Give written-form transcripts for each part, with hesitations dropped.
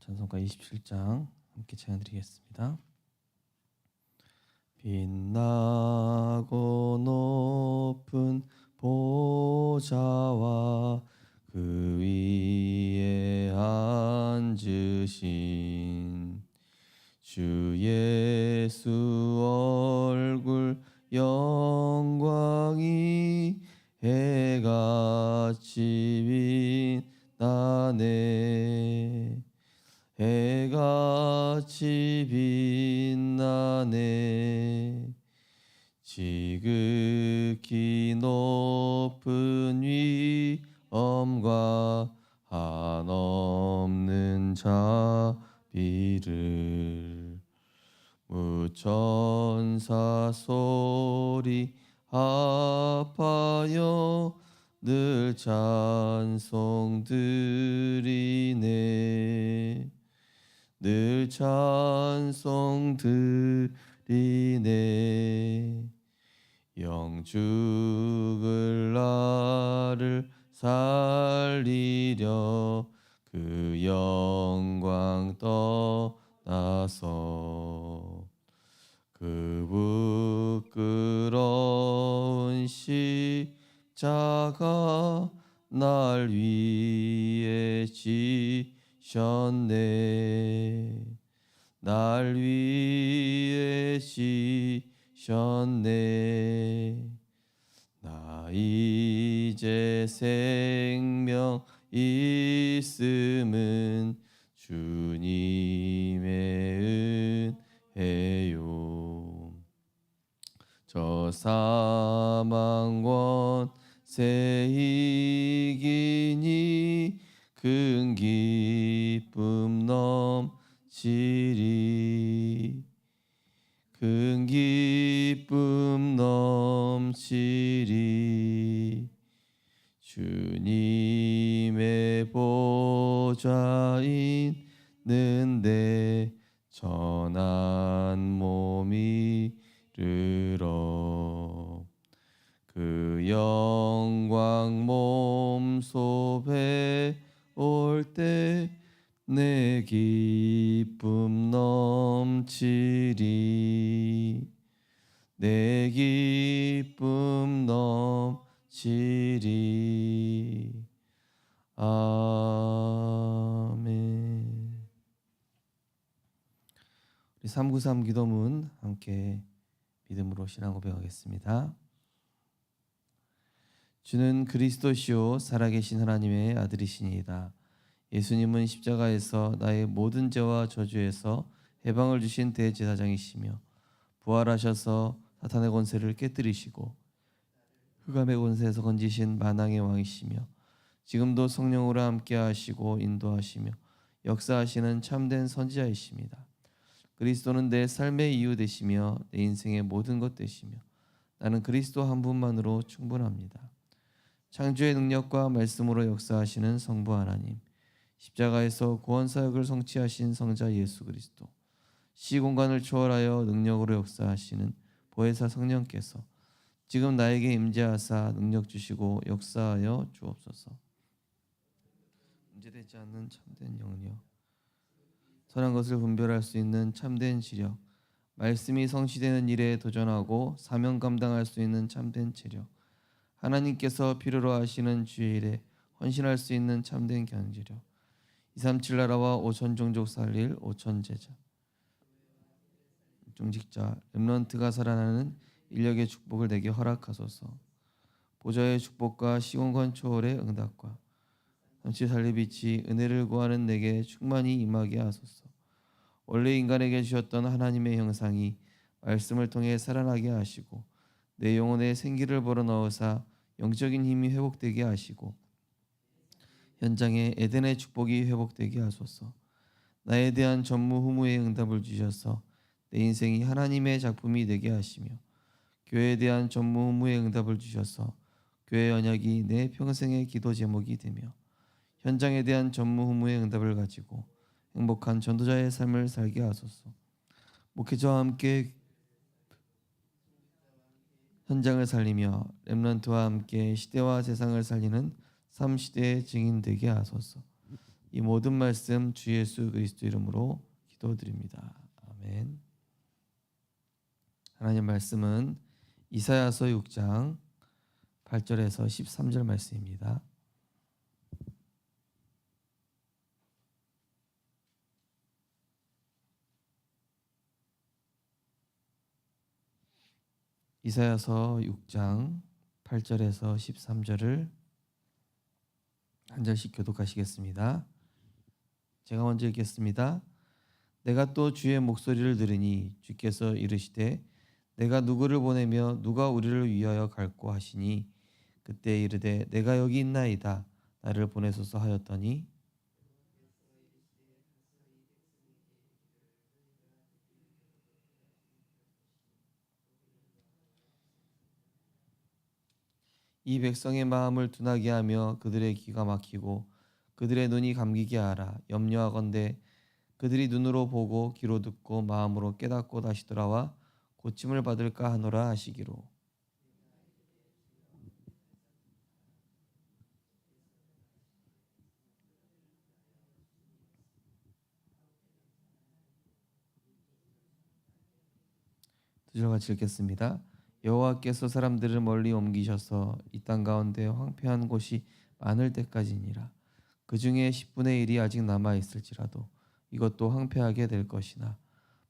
찬송가 27장 함께 찬양드리겠습니다. 빛나고 높은 보좌와 그 위에 앉으신 주 예수 얼굴 영광이 해같이 빛나네. 해같이 빛나네. 지극히 높은 위엄과 한없는 자비를 무천사 소리 합하여 늘 찬송 드리네. 늘 찬송 드리네. 영죽을 나를 살리려 그 영광 떠나서 그 부끄러운 십자가 날 위에 지셨네. 날 위에 지셨네. 나 이제 생명 있음은 주님의 은혜요. 저 사망 권세 이기니 큰 기쁨 넘치리. 큰 기쁨 넘치리. 주님의 보좌 있는데 전한 몸이 이르러 그 영광 몸소 배올 때 내 기쁨 넘치리. 내 기쁨 넘치리. 아멘. 우리 393 기도문 함께 믿음으로 신앙 고백하겠습니다. 주는 그리스도시요 살아계신 하나님의 아들이시니이다. 예수님은 십자가에서 나의 모든 죄와 저주에서 해방을 주신 대제사장이시며 부활하셔서 사탄의 권세를 깨뜨리시고 흑암의 권세에서 건지신 만왕의 왕이시며 지금도 성령으로 함께 하시고 인도하시며 역사하시는 참된 선지자이십니다. 그리스도는 내 삶의 이유 되시며 내 인생의 모든 것 되시며 나는 그리스도 한 분만으로 충분합니다. 창조의 능력과 말씀으로 역사하시는 성부 하나님, 십자가에서 구원사역을 성취하신 성자 예수 그리스도, 시공간을 초월하여 능력으로 역사하시는 보혜사 성령께서 지금 나에게 임재하사 능력 주시고 역사하여 주옵소서. 문제되지 않는 참된 영력, 선한 것을 분별할 수 있는 참된 지력, 말씀이 성취되는 일에 도전하고 사명 감당할 수 있는 참된 체력, 하나님께서 필요로 하시는 주의 일에 헌신할 수 있는 참된 경제력, 237 나라와 5천 종족 살릴 5천 제자, 종직자 렘넌트가 살아나는 인력의 축복을 내게 허락하소서. 보좌의 축복과 시공간 초월의 응답과 잠시 살리빛이 은혜를 구하는 내게 충만히 임하게 하소서. 원래 인간에게 주셨던 하나님의 형상이 말씀을 통해 살아나게 하시고 내 영혼에 생기를 불어넣으사 영적인 힘이 회복되게 하시고 현장에 에덴의 축복이 회복되게 하소서. 나에 대한 전무후무의 응답을 주셔서 내 인생이 하나님의 작품이 되게 하시며 교회에 대한 전무후무의 응답을 주셔서 교회 언약이 내 평생의 기도 제목이 되며 현장에 대한 전무후무의 응답을 가지고 행복한 전도자의 삶을 살게 하소서. 목회자와 함께 현장을 살리며 렘넌트와 함께 시대와 세상을 살리는 3시대의 증인 되게 하소서. 이 모든 말씀 주 예수 그리스도 이름으로 기도드립니다. 아멘. 하나님 말씀은 이사야서 6장 8절에서 13절 말씀입니다. 이사야서 6장 8절에서 13절을 한 절씩 교독하시겠습니다. 제가 먼저 읽겠습니다. 내가 또 주의 목소리를 들으니 주께서 이르시되 내가 누구를 보내며 누가 우리를 위하여 갈꼬 하시니 그때 이르되 내가 여기 있나이다 나를 보내소서 하였더니 이 백성의 마음을 둔하게 하며 그들의 귀가 막히고 그들의 눈이 감기게 하라. 염려하건대 그들이 눈으로 보고 귀로 듣고 마음으로 깨닫고 다시 돌아와 고침을 받을까 하노라 하시기로. 두 절 같이 읽겠습니다. 여호와께서 사람들을 멀리 옮기셔서 이 땅 가운데 황폐한 곳이 많을 때까지니라. 그 중에 10분의 1이 아직 남아 있을지라도 이것도 황폐하게 될 것이나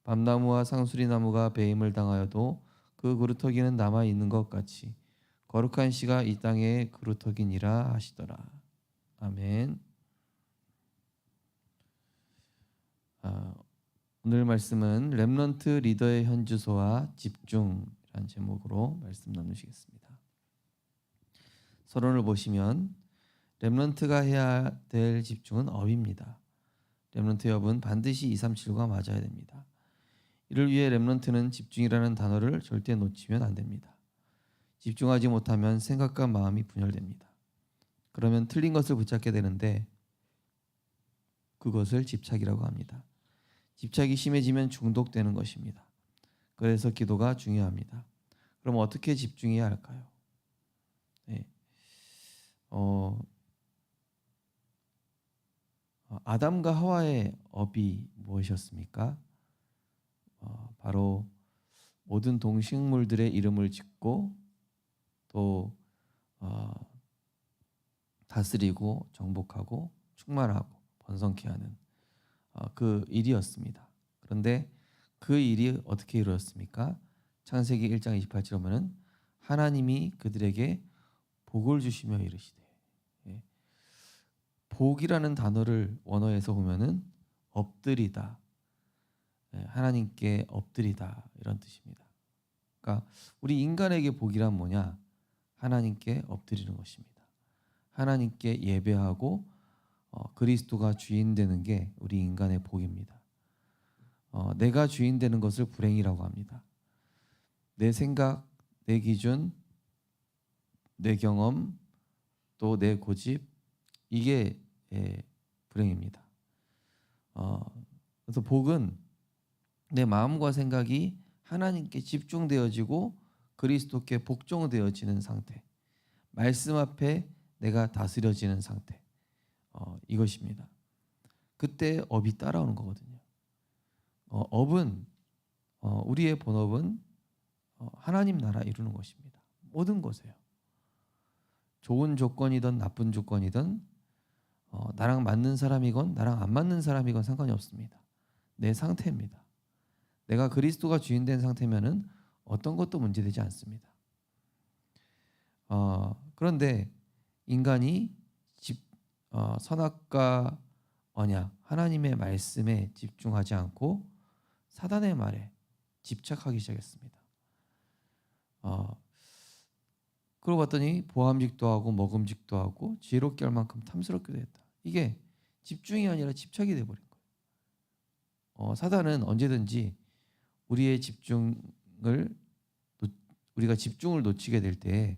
밤나무와 상수리나무가 배임을 당하여도 그 그루터기는 남아 있는 것 같이 거룩한 씨가 이 땅에 그루터기니라 하시더라. 아멘. 오늘 말씀은 렘넌트 리더의 현주소와 집중이라는 제목으로 말씀 나누시겠습니다. 서론을 보시면 렘넌트가 해야 될 집중은 업입니다. 렘넌트의 업은 반드시 237과 맞아야 됩니다. 이를 위해 렘넌트는 집중이라는 단어를 절대 놓치면 안 됩니다. 집중하지 못하면 생각과 마음이 분열됩니다. 그러면 틀린 것을 붙잡게 되는데 그것을 집착이라고 합니다. 집착이 심해지면 중독되는 것입니다. 그래서 기도가 중요합니다. 그럼 어떻게 집중해야 할까요? 네. 아담과 하와의 업이 무엇이었습니까? 바로 모든 동식물들의 이름을 짓고 또 다스리고 정복하고 충만하고 번성케 하는 그 일이었습니다. 그런데 그 일이 어떻게 이루어졌습니까? 창세기 1장 28절 보면은 하나님이 그들에게 복을 주시며 이르시되, 복이라는 단어를 원어에서 보면은 엎드리다, 하나님께 엎드리다 이런 뜻입니다. 그러니까 우리 인간에게 복이란 뭐냐? 하나님께 엎드리는 것입니다. 하나님께 예배하고 그리스도가 주인 되는 게 우리 인간의 복입니다. 내가 주인 되는 것을 불행이라고 합니다. 내 생각, 내 기준, 내 경험, 또 내 고집, 이게 불행입니다. 그래서 복은 내 마음과 생각이 하나님께 집중되어지고 그리스도께 복종되어지는 상태, 말씀 앞에 내가 다스려지는 상태, 이것입니다. 그때 업이 따라오는 거거든요. 업은 우리의 본업은 하나님 나라 이루는 것입니다. 모든 것에요. 좋은 조건이든 나쁜 조건이든 나랑 맞는 사람이건 나랑 안 맞는 사람이건 상관이 없습니다. 내 상태입니다. 내가 그리스도가 주인된 상태면은 어떤 것도 문제되지 않습니다. 그런데 인간이 선악과 언약, 하나님의 말씀에 집중하지 않고 사단의 말에 집착하기 시작했습니다. 그러고 봤더니 보암직도 하고 먹음직도 하고 지혜롭게 할 만큼 탐스럽게도 했다. 이게 집중이 아니라 집착이 돼버린 거예요. 사단은 언제든지 우리가 집중을 놓치게 될 때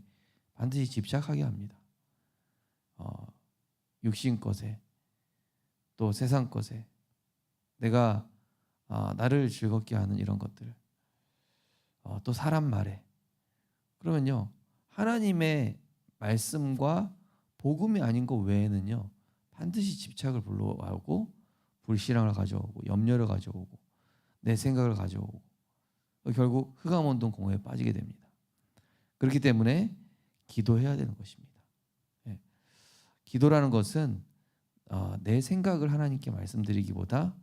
반드시 집착하게 합니다. 육신 것에 또 세상 것에 내가 나를 즐겁게 하는 이런 것들, 또 사람 말에, 그러면요 하나님의 말씀과 복음이 아닌 것 외에는요 반드시 집착을 불러오고 불신앙을 가져오고 염려를 가져오고 내 생각을 가져오고 결국 흑암운동 공허에 빠지게 됩니다. 그렇기 때문에 기도해야 되는 것입니다. 예. 기도라는 것은 내 생각을 하나님께 말씀드리기보다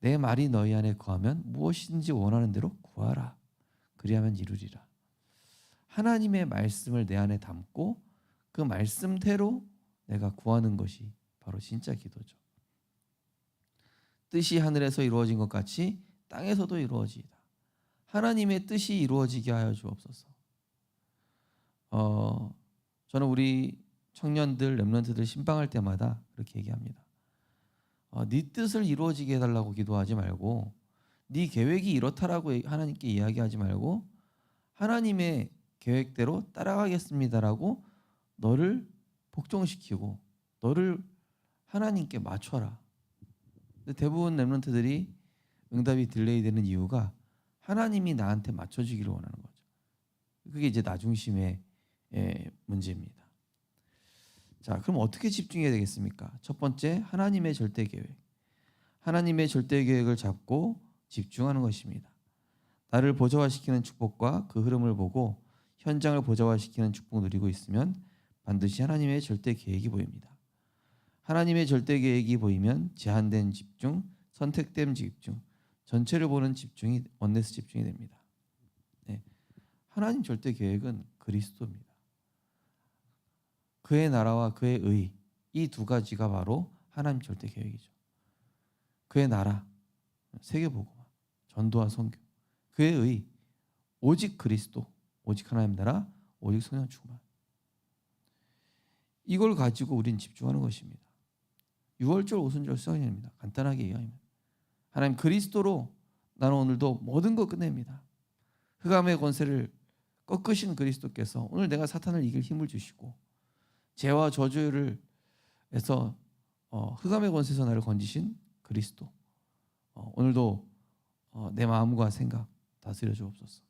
내 말이 너희 안에 거하면 무엇이든지 원하는 대로 구하라. 그리하면 이루리라. 하나님의 말씀을 내 안에 담고 그 말씀대로 내가 구하는 것이 바로 진짜 기도죠. 뜻이 하늘에서 이루어진 것 같이 땅에서도 이루어지이다. 하나님의 뜻이 이루어지게 하여 주옵소서. 저는 우리 청년들, 렘넌트들 신방할 때마다 그렇게 얘기합니다. 네 뜻을 이루어지게 해달라고 기도하지 말고 네 계획이 이렇다라고 하나님께 이야기하지 말고 하나님의 계획대로 따라가겠습니다라고 너를 복종시키고 너를 하나님께 맞춰라. 근데 대부분 렘넌트들이 응답이 딜레이 되는 이유가 하나님이 나한테 맞춰주기를 원하는 거죠. 그게 이제 나 중심의 문제입니다. 자, 그럼 어떻게 집중해야 되겠습니까? 첫 번째, 하나님의 절대 계획. 하나님의 절대 계획을 잡고 집중하는 것입니다. 나를 보좌화시키는 축복과 그 흐름을 보고 현장을 보좌화시키는 축복을 누리고 있으면 반드시 하나님의 절대 계획이 보입니다. 하나님의 절대 계획이 보이면 제한된 집중, 선택된 집중, 전체를 보는 집중이 원네스 집중이 됩니다. 네. 하나님 절대 계획은 그리스도입니다. 그의 나라와 그의 의, 이 두 가지가 바로 하나님 절대 계획이죠. 그의 나라, 세계복음, 전도와 선교, 그의 의, 오직 그리스도, 오직 하나님 나라, 오직 성령 충만. 이걸 가지고 우리는 집중하는 것입니다. 6월절 오순절 수양입니다. 간단하게 이야기하면 하나님 그리스도로 나는 오늘도 모든 것 끝냅니다. 흑암의 권세를 꺾으신 그리스도께서 오늘 내가 사탄을 이길 힘을 주시고 죄와 저주를 해서 흑암의 권세에서 나를 건지신 그리스도 오늘도 내 마음과 생각 다스려 주옵소서.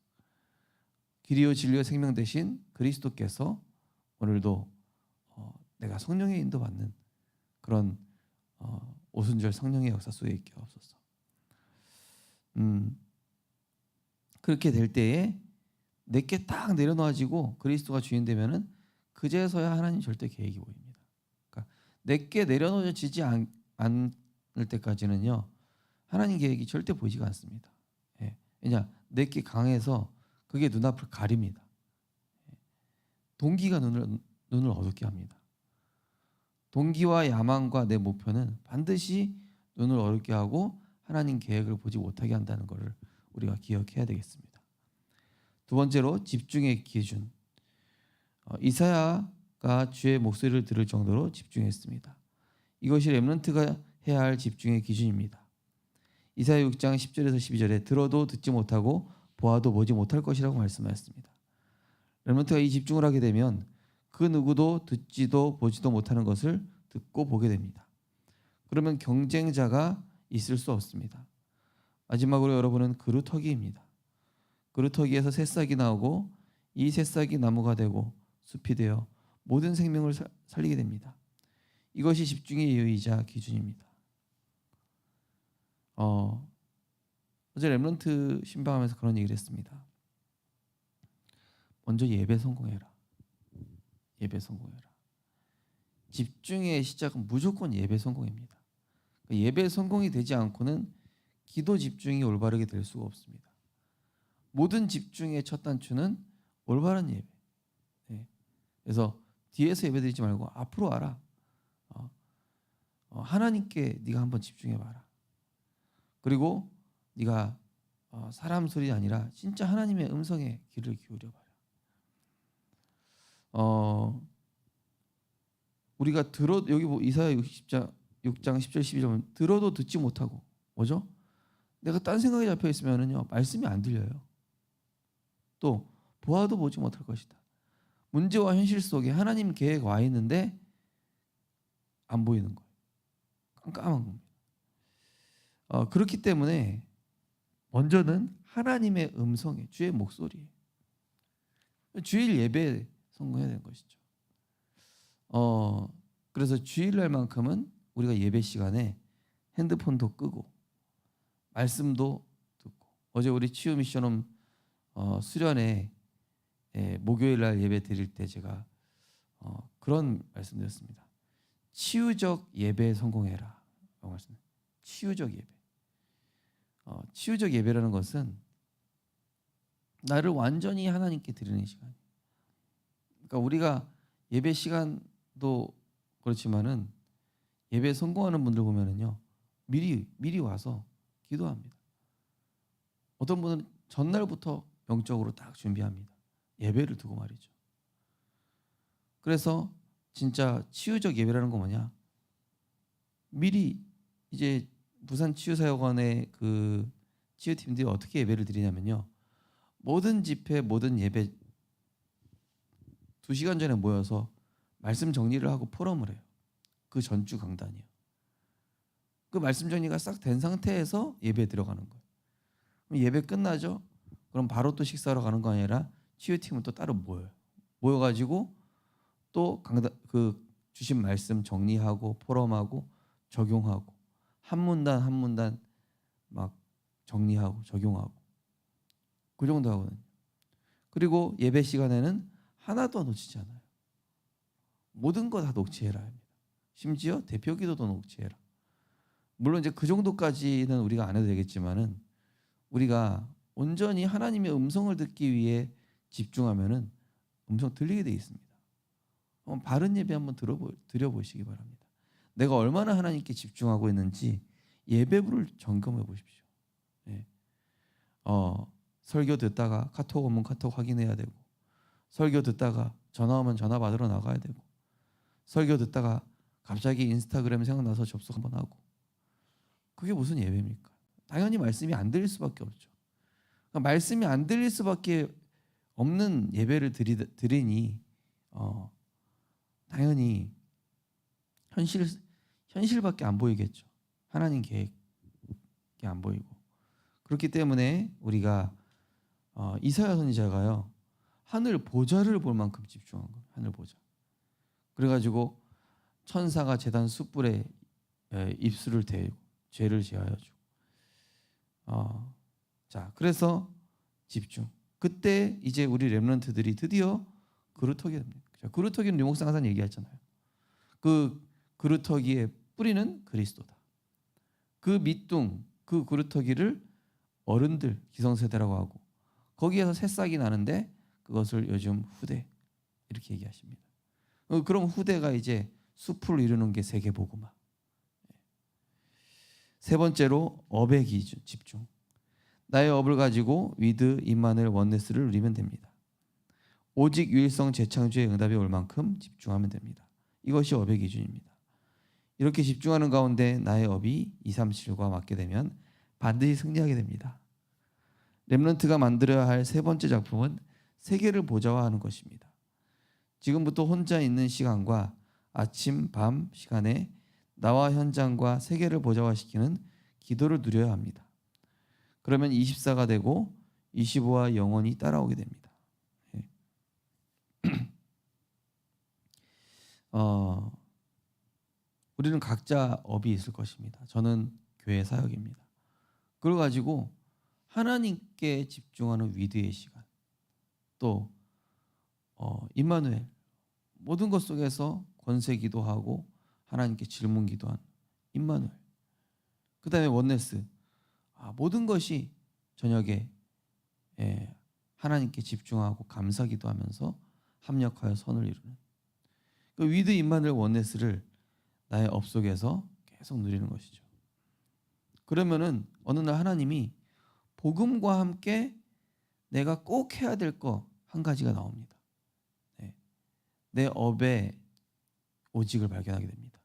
길이요 진리요 생명 되신 그리스도께서 오늘도 내가 성령의 인도받는 그런 오순절 성령의 역사 속에 있게 하옵소서. 그렇게 될 때에 내게 딱 내려놓아지고 그리스도가 주인 되면은 그제서야 하나님 절대 계획이 보입니다. 그러니까 내게 내려놓아지지 않을 때까지는요 하나님 계획이 절대 보이지가 않습니다. 예. 왜냐 내게 강해서 그게 눈앞을 가립니다. 동기가 눈을 어둡게 합니다. 동기와 야망과 내 목표는 반드시 눈을 어둡게 하고 하나님 계획을 보지 못하게 한다는 것을 우리가 기억해야 되겠습니다. 두 번째로 집중의 기준. 이사야가 주의 목소리를 들을 정도로 집중했습니다. 이것이 렘넌트가 해야 할 집중의 기준입니다. 이사야 6장 10절에서 12절에 들어도 듣지 못하고 보아도 보지 못할 것이라고 말씀하였습니다. 렘넌트가 이 집중을 하게 되면 그 누구도 듣지도 보지도 못하는 것을 듣고 보게 됩니다. 그러면 경쟁자가 있을 수 없습니다. 마지막으로 여러분은 그루터기입니다. 그루터기에서 새싹이 나오고 이 새싹이 나무가 되고 숲이 되어 모든 생명을 살리게 됩니다. 이것이 집중의 이유이자 기준입니다. 어제 렘넌트 신방하면서 그런 얘기를 했습니다. 먼저 예배 성공해라. 예배 성공해라. 집중의 시작은 무조건 예배 성공입니다. 예배 성공이 되지 않고는 기도 집중이 올바르게 될 수가 없습니다. 모든 집중의 첫 단추는 올바른 예배. 네. 그래서 뒤에서 예배드리지 말고 앞으로 와라. 하나님께 네가 한번 집중해봐라. 그리고 네가 사람 소리 아니라 진짜 하나님의 음성에 귀를 기울여봐라. 우리가 여기 이사야 6장 10절 12절 들어도 듣지 못하고 뭐죠? 내가 딴 생각이 잡혀 있으면은요 말씀이 안 들려요. 또 보아도 보지 못할 것이다. 문제와 현실 속에 하나님 계획 와 있는데 안 보이는 거예요. 깜깜한 겁니다. 그렇기 때문에 먼저는 하나님의 음성에 주의 목소리에 주일 예배 성공해야 되는 것이죠. 그래서 주일날만큼은 우리가 예배 시간에 핸드폰도 끄고 말씀도 듣고, 어제 우리 치유 미션홈 수련회 목요일날 예배 드릴 때 제가 그런 말씀드렸습니다. 치유적 예배에 성공해라. 말씀. 치유적 예배. 치유적 예배라는 것은 나를 완전히 하나님께 드리는 시간이에요. 그러니까 우리가 예배 시간도 그렇지만은 예배에 성공하는 분들 보면은요, 미리 와서 기도합니다. 어떤 분은 전날부터 영적으로 딱 준비합니다. 예배를 두고 말이죠. 그래서 진짜 치유적 예배라는 거 뭐냐? 미리 이제 부산 치유사역원의 그 치유팀들이 어떻게 예배를 드리냐면요, 모든 집회, 모든 예배 2시간 전에 모여서 말씀 정리를 하고 포럼을 해요. 그 전주 강단이요. 그 말씀 정리가 싹 된 상태에서 예배에 들어가는 거예요. 그럼 예배 끝나죠? 그럼 바로 또 식사하러 가는 거 아니라 치유팀은 또 따로 모여요. 모여가지고 또 강단 그 주신 말씀 정리하고 포럼하고 적용하고 한 문단 한 문단 막 정리하고 적용하고 그 정도 하거든요. 그리고 예배 시간에는 하나도 놓치지 않아요. 모든 거 다 녹취해라 합니다. 심지어 대표 기도도 녹취해라. 물론 이제 그 정도까지는 우리가 안 해도 되겠지만은 우리가 온전히 하나님의 음성을 듣기 위해 집중하면은 음성 들리게 돼 있습니다. 한번 바른 예배 한번 드려보시기 바랍니다. 내가 얼마나 하나님께 집중하고 있는지 예배부를 점검해 보십시오. 예. 설교 듣다가 카톡 오면 카톡 확인해야 되고, 설교 듣다가 전화 오면 전화 받으러 나가야 되고, 설교 듣다가 갑자기 인스타그램 생각나서 접속 한번 하고, 그게 무슨 예배입니까? 당연히 말씀이 안 들릴 수밖에 없죠. 그러니까 말씀이 안 들릴 수밖에 없는 예배를 드리니 당연히 현실밖에 안 보이겠죠. 하나님 계획이 안 보이고. 그렇기 때문에 우리가 이사야 선지자가요, 하늘 보좌를 볼 만큼 집중한 거예요. 하늘 보좌. 그래가지고 천사가 제단 숯불에 입술을 대고 죄를 제하여 주고. 자, 그래서 집중. 그때 이제 우리 렘넌트들이 드디어 그루터기 됩니다. 그루터기는 류목상 항상 얘기하잖아요. 그 그루터기의 뿌리는 그리스도다. 그 밑둥, 그 그루터기를 어른들 기성세대라고 하고, 거기에서 새싹이 나는데 그것을 요즘 후대 이렇게 얘기하십니다. 그럼 후대가 이제 숲을 이루는 게 세계복음화. 세 번째로 업의 기준, 집중. 나의 업을 가지고 위드, 임마누엘, 원네스를 누리면 됩니다. 오직 유일성 재창조의 응답이 올 만큼 집중하면 됩니다. 이것이 업의 기준입니다. 이렇게 집중하는 가운데 나의 업이 237과 맞게 되면 반드시 승리하게 됩니다. 렘넌트가 만들어야 할 세 번째 작품은 세계를 보좌화하는 것입니다. 지금부터 혼자 있는 시간과 아침, 밤 시간에 나와 현장과 세계를 보좌화시키는 기도를 누려야 합니다. 그러면 24가 되고 25와 영원히 따라오게 됩니다. 우리는 각자 업이 있을 것입니다. 저는 교회 사역입니다. 그걸 가지고 하나님께 집중하는 위대의 시간, 또 임마누엘, 모든 것 속에서 권세 기도하고 하나님께 질문 기도한 임마누엘, 그 다음에 원네스, 모든 것이 저녁에 하나님께 집중하고 감사 기도하면서 합력하여 선을 이루는 그 위드 임마누엘 원네스를 나의 업 속에서 계속 누리는 것이죠. 그러면은 어느 날 하나님이 복음과 함께 내가 꼭 해야 될 거 한 가지가 나옵니다. 내 업의 오직을 발견하게 됩니다.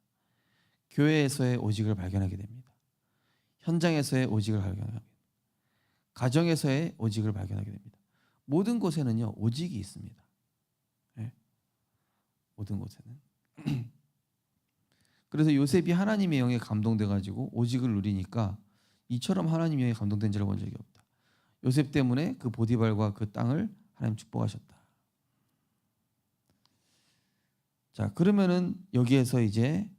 교회에서의 오직을 발견하게 됩니다. 현장에서의 오직을 발견하게 됩니다. 가정에서의 오직을 발견하게 됩니다. 모든 곳에는요, 오직이 있습니다. 모든 곳에는. 그래서 요셉이 하나님의 영에 감동돼가지고 오직을 누리니까 이처럼 하나님의 영에 감동된 자를 본 적이 없다. 요셉 때문에 그 보디발과 그 땅을 하나님 축복하셨다. 자, 그러면은 여기에서 이제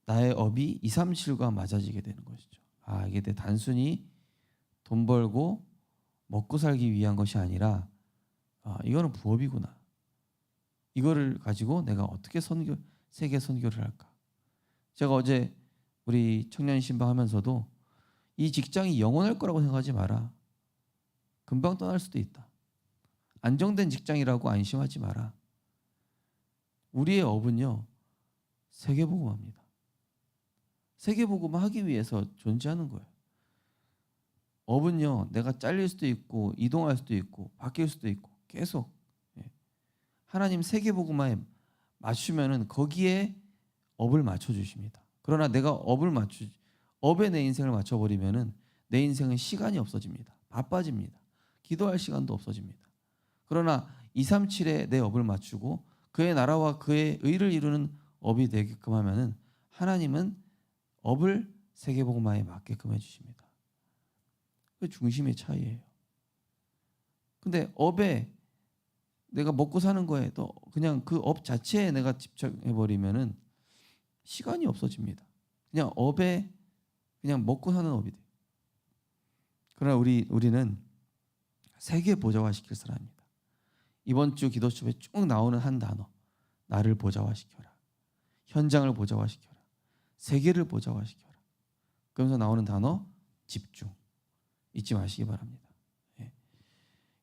나의 업이 237과 맞아지게 되는 것이죠. 아, 이게 단순히 돈 벌고 먹고 살기 위한 것이 아니라 이거는 부업이구나. 이거를 가지고 내가 어떻게 세계 선교를 할까? 제가 어제 우리 청년 신방 하면서도 이 직장이 영원할 거라고 생각하지 마라. 금방 떠날 수도 있다. 안정된 직장이라고 안심하지 마라. 우리의 업은요, 세계복음화입니다. 세계복음화 하기 위해서 존재하는 거예요. 업은요, 내가 잘릴 수도 있고 이동할 수도 있고 바뀔 수도 있고 계속 하나님 세계복음화에 맞추면은 거기에 업을 맞춰 주십니다. 그러나 내가 업에 내 인생을 맞춰 버리면은 내 인생은 시간이 없어집니다. 바빠집니다. 기도할 시간도 없어집니다. 그러나 237에 내 업을 맞추고 그의 나라와 그의 의를 이루는 업이 되게끔 하면은 하나님은 업을 세계복음화에 맞게끔 해주십니다. 그 중심의 차이예요. 근데 업에 내가 먹고 사는 거에 또 그냥 그 업 자체에 내가 집착해 버리면은 시간이 없어집니다. 그냥 업에 그냥 먹고 사는 업이 돼요. 그러나 우리는 세계 보좌화시킬 사람입니다. 이번 주 기도집에 쭉 나오는 한 단어, 나를 보좌화시켜라, 현장을 보좌화시켜라, 세계를 보좌화시켜라. 그러면서 나오는 단어 집중, 잊지 마시기 바랍니다.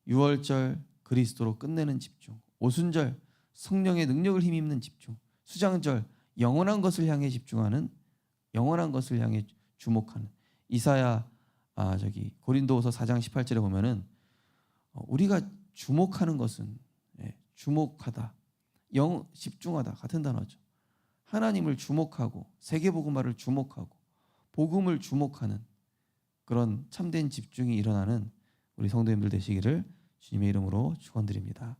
6월절 그리스도로 끝내는 집중, 오순절 성령의 능력을 힘입는 집중, 수장절 영원한 것을 향해 집중하는, 영원한 것을 향해 주목하는. 이사야 고린도후서 4장 18절에 보면은 우리가 주목하는 것은 주목하다, 집중하다 같은 단어죠. 하나님을 주목하고 세계복음화를 주목하고 복음을 주목하는 그런 참된 집중이 일어나는 우리 성도님들 되시기를 주님의 이름으로 축원드립니다.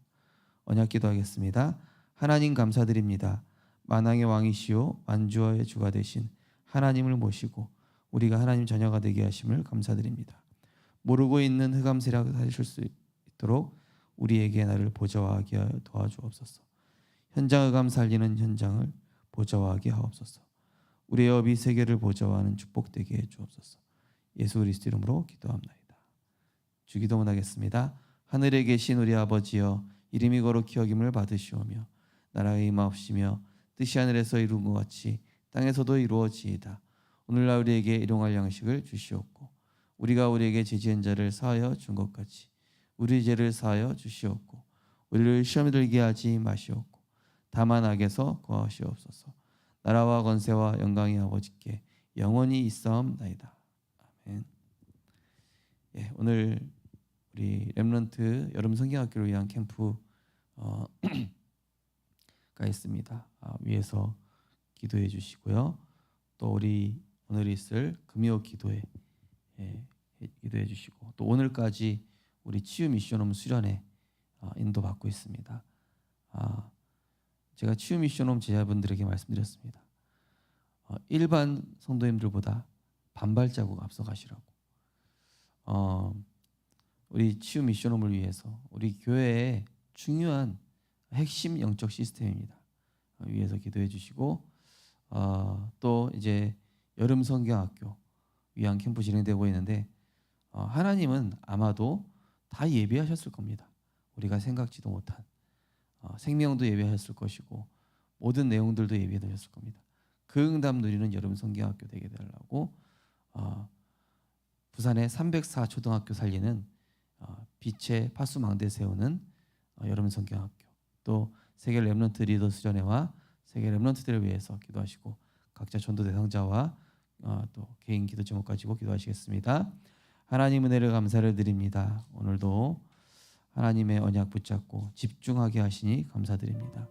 언약 기도하겠습니다. 하나님 감사드립니다. 만왕의 왕이시오 만주의 주가 되신 하나님을 모시고 우리가 하나님 자녀가 되게 하심을 감사드립니다. 모르고 있는 흑암 세력을 하실 수 있도록 우리에게 나를 보좌하게 하여 도와주옵소서. 현장 흑암 살리는 현장을 보좌하게 하옵소서. 우리의 업이 세계를 보좌하는 축복되게 해 주옵소서. 예수 그리스도 이름으로 기도합나이다. 주기도문 하겠습니다. 하늘에 계신 우리 아버지여, 이름이 거룩히 여김을 받으시오며 나라가 임하옵시며 뜻이 하늘에서 이룬 것 같이 땅에서도 이루어지이다. 오늘날 우리에게 일용할 양식을 주시옵고 우리가 우리에게 죄지은 자를 사하여 준 것 같이 우리 죄를 사하여 주시옵고 우리를 시험에 들게 하지 마시옵고 다만 악에서 구하시옵소서. 나라와 권세와 영광이 아버지께 영원히 있사옵나이다. 아멘. 오늘 우리 렘넌트 여름 성경학교를 위한 캠프가 있습니다. 위에서 기도해 주시고요. 또 우리 오늘 있을 금요 기도회 기도해 주시고 또 오늘까지 우리 치유 미션홈 수련회 인도받고 있습니다. 제가 치유 미션홈 제자분들에게 말씀드렸습니다. 일반 성도님들보다 반발자국 앞서가시라고. 우리 치유 미션홈을 위해서 우리 교회의 중요한 핵심 영적 시스템입니다. 위에서 기도해 주시고 또 이제 여름 성경학교 위안 캠프 진행되고 있는데 하나님은 아마도 다 예비하셨을 겁니다. 우리가 생각지도 못한 생명도 예비하셨을 것이고 모든 내용들도 예비해 두셨을 겁니다. 그 응답 누리는 여름 성경학교 되게 되려고 부산의 304 초등학교 살리는 빛의 파수망대 세우는 여름 성경학교, 또 세계 렘넌트 리더 수련회와 세계 렘넌트들을 위해서 기도하시고 각자 전도 대상자와 또 개인 기도 제목 가지고 기도하시겠습니다. 하나님 은혜를 감사를 드립니다. 오늘도 하나님의 언약 붙잡고 집중하게 하시니 감사드립니다.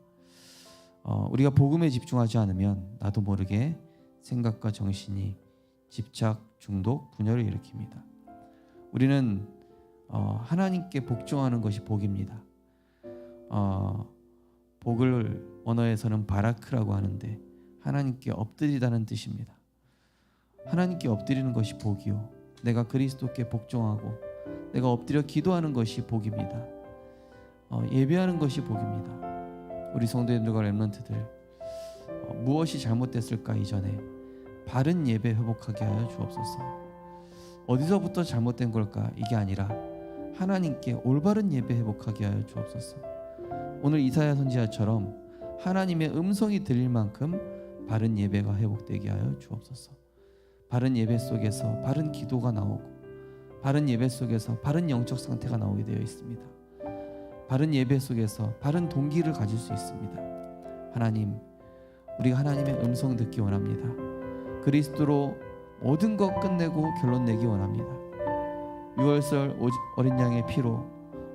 우리가 복음에 집중하지 않으면 나도 모르게 생각과 정신이 집착, 중독, 분열을 일으킵니다. 우리는 하나님께 복종하는 것이 복입니다. 복을 언어에서는 바라크라고 하는데 하나님께 엎드리다는 뜻입니다. 하나님께 엎드리는 것이 복이요, 내가 그리스도께 복종하고 내가 엎드려 기도하는 것이 복입니다. 예배하는 것이 복입니다. 우리 성도님들과 렘넌트들 무엇이 잘못됐을까? 이전에 바른 예배 회복하게 하여 주옵소서. 어디서부터 잘못된 걸까? 이게 아니라 하나님께 올바른 예배 회복하게 하여 주옵소서. 오늘 이사야 선지자처럼 하나님의 음성이 들릴 만큼 바른 예배가 회복되게 하여 주옵소서. 바른 예배 속에서 바른 기도가 나오고, 바른 예배 속에서 바른 영적 상태가 나오게 되어 있습니다. 바른 예배 속에서 바른 동기를 가질 수 있습니다. 하나님, 우리가 하나님의 음성 듣기 원합니다. 그리스도로 모든 것 끝내고 결론 내기 원합니다. 유월절 어린 양의 피로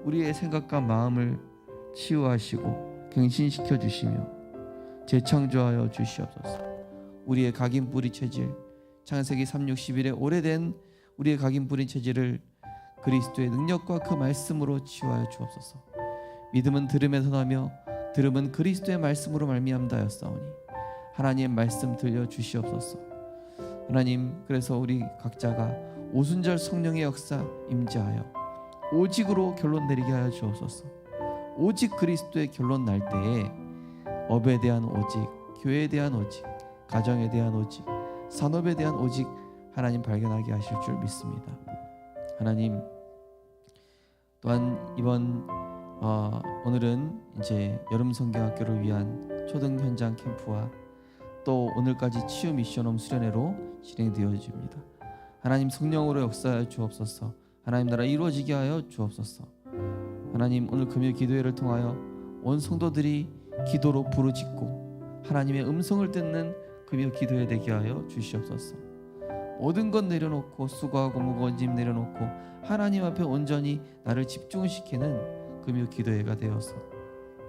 우리의 생각과 마음을 치유하시고 갱신시켜 주시며 재창조하여 주시옵소서. 우리의 각인 뿌리 체질, 창세기 3:61의 오래된 우리의 각인 뿌리 체질을 그리스도의 능력과 그 말씀으로 치유하여 주옵소서. 믿음은 들음에서 나며 들음은 그리스도의 말씀으로 말미암다였사오니 하나님의 말씀 들려 주시옵소서. 하나님, 그래서 우리 각자가 오순절 성령의 역사 임재하여 오직으로 결론 내리게 하여 주옵소서. 오직 그리스도의 결론 날 때에 업에 대한 오직, 교회에 대한 오직, 가정에 대한 오직, 산업에 대한 오직 하나님 발견하게 하실 줄 믿습니다. 하나님, 또한 이번 오늘은 이제 여름 성경학교를 위한 초등 현장 캠프와 또 오늘까지 치유 미션홈 수련회로 진행되어집니다. 하나님, 성령으로 역사하여 주옵소서. 하나님 나라 이루어지게 하여 주옵소서. 하나님, 오늘 금요 기도회를 통하여 온 성도들이 기도로 부르짖고 하나님의 음성을 듣는 금요 기도회 되게 하여 주시옵소서. 모든 것 내려놓고 수고하고 무거운 짐 내려놓고 하나님 앞에 온전히 나를 집중시키는 금요 기도회가 되어서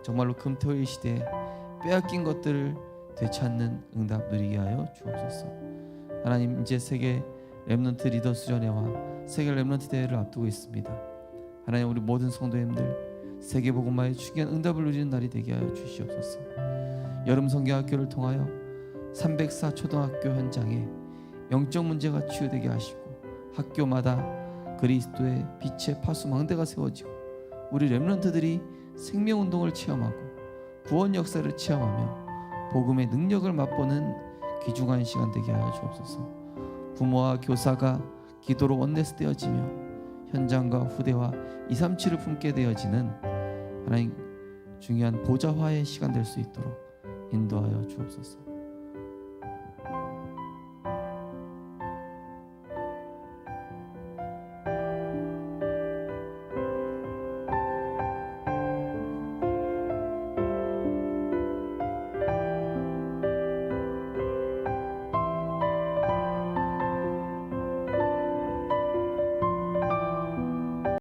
정말로 금토일 시대에 빼앗긴 것들을 되찾는 응답 누리게 하여 주옵소서. 하나님, 이제 세계 렘넌트 리더 수련회와 세계 렘넌트 대회를 앞두고 있습니다. 하나님, 우리 모든 성도님들 세계 복음화의 중요한 응답을 누리는 날이 되게 하여 주시옵소서. 여름 성경학교를 통하여 304 초등학교 현장에 영적 문제가 치유되게 하시고 학교마다 그리스도의 빛의 파수망대가 세워지고 우리 렘넌트들이 생명운동을 체험하고 구원 역사를 체험하며 복음의 능력을 맛보는 귀중한 시간 되게 하여 주옵소서. 부모와 교사가 기도로 원내스되어지며 현장과 후대와 237을 품게 되어지는 하나님 중요한 보좌화의 시간 될 수 있도록 인도하여 주옵소서.